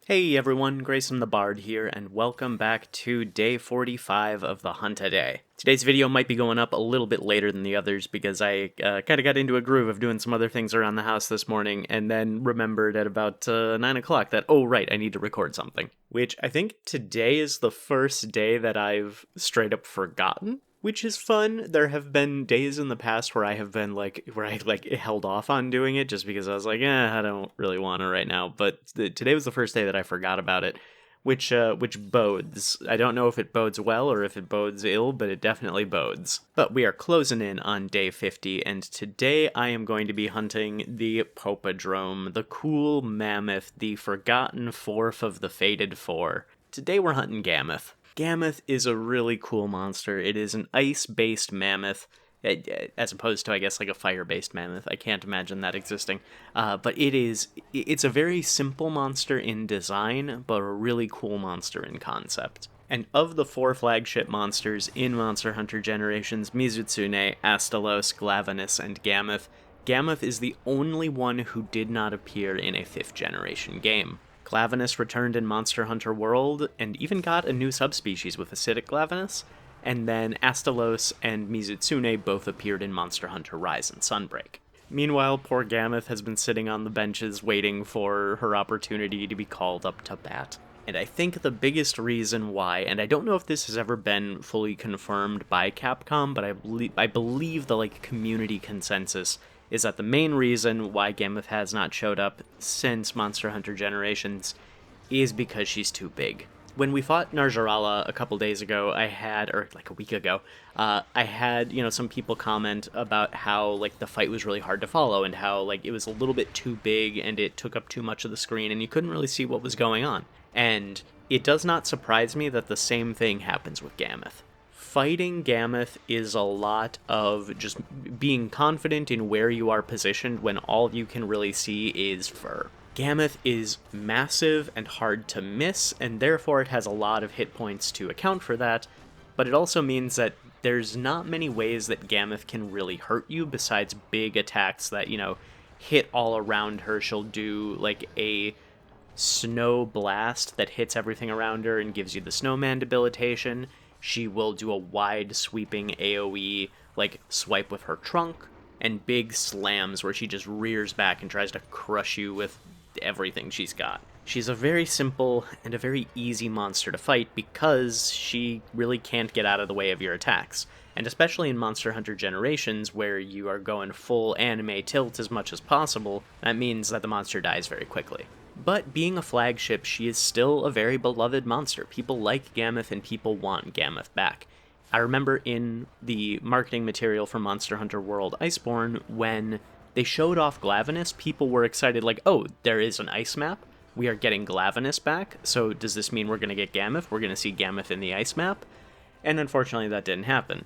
Hey everyone, Grayson the Bard here, and welcome back to day 45 of the Hunt a Day. Today's video might be going up a little bit later than the others because I kind of got into a groove of doing some other things around the house this morning and then remembered at about 9 o'clock that, oh right, I need to record something. Which I think today is the first day that I've straight up forgotten. Which is fun. There have been days in the past where I have been where I held off on doing it just because I was like, I don't really want to right now. But today was the first day that I forgot about it, which bodes. I don't know if it bodes well or if it bodes ill, but it definitely bodes. But we are closing in on day 50, and today I am going to be hunting the Popodrome, the cool mammoth, the forgotten fourth of the fated four. Today we're hunting Gammoth. Gammoth is a really cool monster. It is an ice-based mammoth, as opposed to, I guess, like a fire-based mammoth. I can't imagine that existing. But it's a very simple monster in design, but a really cool monster in concept. And of the four flagship monsters in Monster Hunter Generations, Mizutsune, Astalos, Glavenus, and Gammoth, Gammoth is the only one who did not appear in a 5th generation game. Glavenus returned in Monster Hunter World, and even got a new subspecies with acidic Glavenus, and then Astalos and Mizutsune both appeared in Monster Hunter Rise and Sunbreak. Meanwhile, poor Gammoth has been sitting on the benches waiting for her opportunity to be called up to bat. And I think the biggest reason why, and I don't know if this has ever been fully confirmed by Capcom, but I believe the community consensus is that the main reason why Gammoth has not showed up since Monster Hunter Generations is because she's too big. When we fought Narjarala a couple days ago, or like a week ago, I had, some people comment about how, the fight was really hard to follow and how, it was a little bit too big and it took up too much of the screen and you couldn't really see what was going on. And it does not surprise me that the same thing happens with Gammoth. Fighting Gammoth is a lot of just being confident in where you are positioned when all you can really see is fur. Gammoth is massive and hard to miss, and therefore it has a lot of hit points to account for that, but it also means that there's not many ways that Gammoth can really hurt you besides big attacks that, hit all around her. She'll do a snow blast that hits everything around her and gives you the snowman debilitation. She will do a wide sweeping AoE, swipe with her trunk, and big slams where she just rears back and tries to crush you with everything she's got. She's a very simple and a very easy monster to fight because she really can't get out of the way of your attacks. And especially in Monster Hunter Generations, where you are going full anime tilt as much as possible, that means that the monster dies very quickly. But being a flagship, she is still a very beloved monster. People like Gammoth and people want Gammoth back. I remember in the marketing material for Monster Hunter World Iceborne, when they showed off Glavenus, people were excited oh, there is an ice map. We are getting Glavenus back, so does this mean we're going to get Gammoth? We're going to see Gammoth in the ice map? And unfortunately that didn't happen.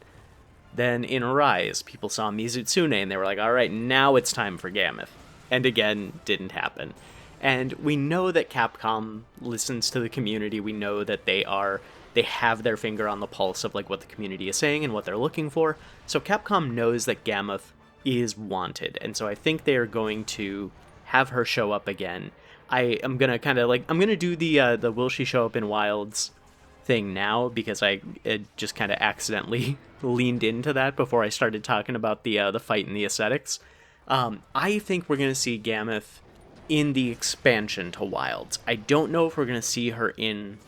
Then in Rise, people saw Mizutsune and they were like, alright, now it's time for Gammoth. And again, didn't happen. And we know that Capcom listens to the community. We know that they have their finger on the pulse of what the community is saying and what they're looking for. So Capcom knows that Gammoth is wanted. And so I think they are going to have her show up again. I am going to I'm going to do the will she show up in Wilds thing now because I just kind of accidentally leaned into that before I started talking about the fight and the aesthetics. I think we're going to see Gammoth in the expansion to Wilds. I don't know if we're going to see her in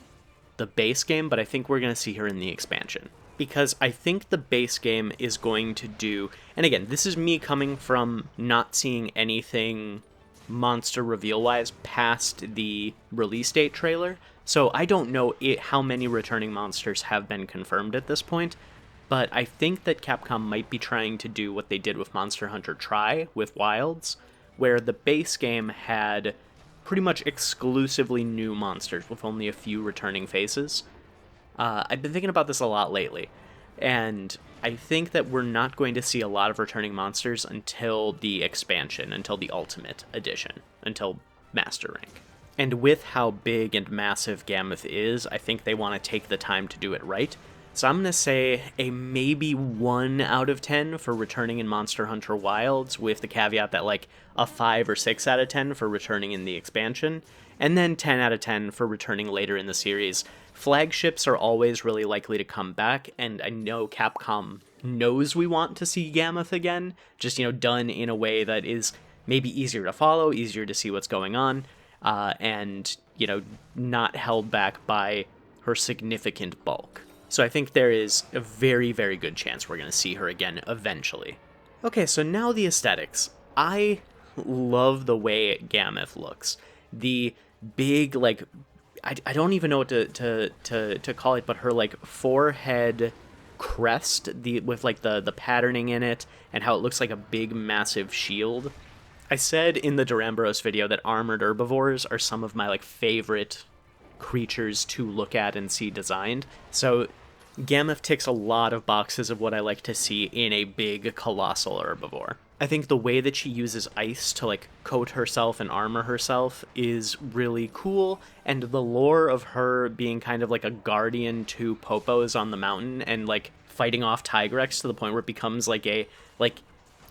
the base game, but I think we're going to see her in the expansion. Because I think the base game is going to do... And again, this is me coming from not seeing anything monster reveal-wise past the release date trailer, so I don't know how many returning monsters have been confirmed at this point, but I think that Capcom might be trying to do what they did with Monster Hunter Tri with Wilds, where the base game had pretty much exclusively new monsters with only a few returning faces. I've been thinking about this a lot lately, and I think that we're not going to see a lot of returning monsters until the expansion, until the Ultimate Edition, until Master Rank. And with how big and massive Gammoth is, I think they want to take the time to do it right. So I'm going to say a maybe 1 out of 10 for returning in Monster Hunter Wilds, with the caveat that like a 5 or 6 out of 10 for returning in the expansion, and then 10 out of 10 for returning later in the series. Flagships are always really likely to come back, and I know Capcom knows we want to see Gammoth again, just, done in a way that is maybe easier to follow, easier to see what's going on, and, not held back by her significant bulk. So I think there is a very, very good chance we're going to see her again eventually. Okay, so now the aesthetics. I love the way Gammoth looks. The big, like, I don't even know what to call it, but her, like, forehead crest, with, like, the patterning in it, and how it looks like a big, massive shield. I said in the Duramboros video that armored herbivores are some of my, like, favorite creatures to look at and see designed. So Gammoth ticks a lot of boxes of what I like to see in a big, colossal herbivore. I think the way that she uses ice to, like, coat herself and armor herself is really cool, and the lore of her being kind of like a guardian to Popos on the mountain and, like, fighting off Tigrex to the point where it becomes like a, like,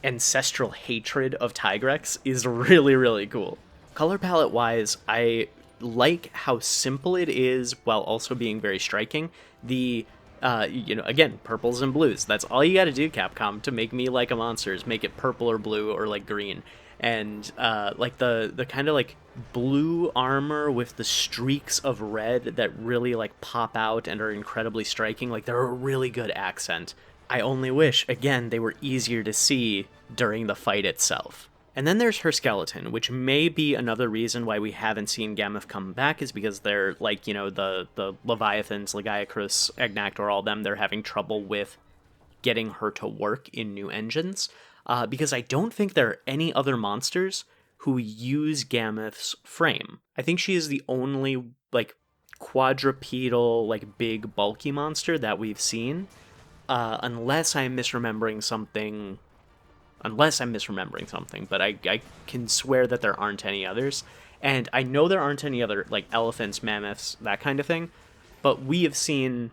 ancestral hatred of Tigrex is really, really cool. Color palette wise, I like how simple it is while also being very striking. The again, purples and blues. That's all you gotta do, Capcom, to make me like a monster, is make it purple or blue or, like, green. And, like, the kind of, like, blue armor with the streaks of red that really, like, pop out and are incredibly striking, like, they're a really good accent. I only wish, again, they were easier to see during the fight itself. And then there's her skeleton, which may be another reason why we haven't seen Gammoth come back, is because they're, like, the Leviathans, Lagiacrus, Agnactor, all them, they're having trouble with getting her to work in new engines, because I don't think there are any other monsters who use Gammoth's frame. I think she is the only, like, quadrupedal, like, big, bulky monster that we've seen, unless I'm misremembering something, but I can swear that there aren't any others. And I know there aren't any other, like, elephants, mammoths, that kind of thing, but we have seen,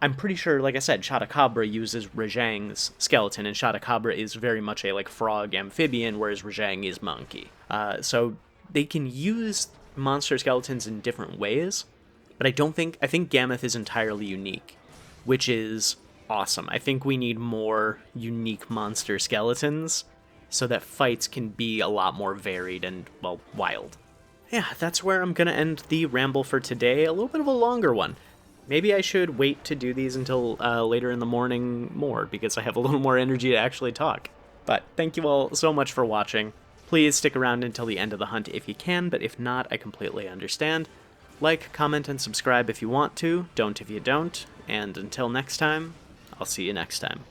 I'm pretty sure, like I said, Shadacabra uses Rajang's skeleton, and Shadacabra is very much a, like, frog amphibian, whereas Rajang is monkey. So they can use monster skeletons in different ways, but I think Gammoth is entirely unique, which is awesome. I think we need more unique monster skeletons so that fights can be a lot more varied and, well, wild. Yeah, that's where I'm gonna end the ramble for today. A little bit of a longer one. Maybe I should wait to do these until later in the morning more, because I have a little more energy to actually talk. But thank you all so much for watching. Please stick around until the end of the hunt if you can, but if not, I completely understand. Like, comment, and subscribe if you want to. Don't if you don't. And until next time, I'll see you next time.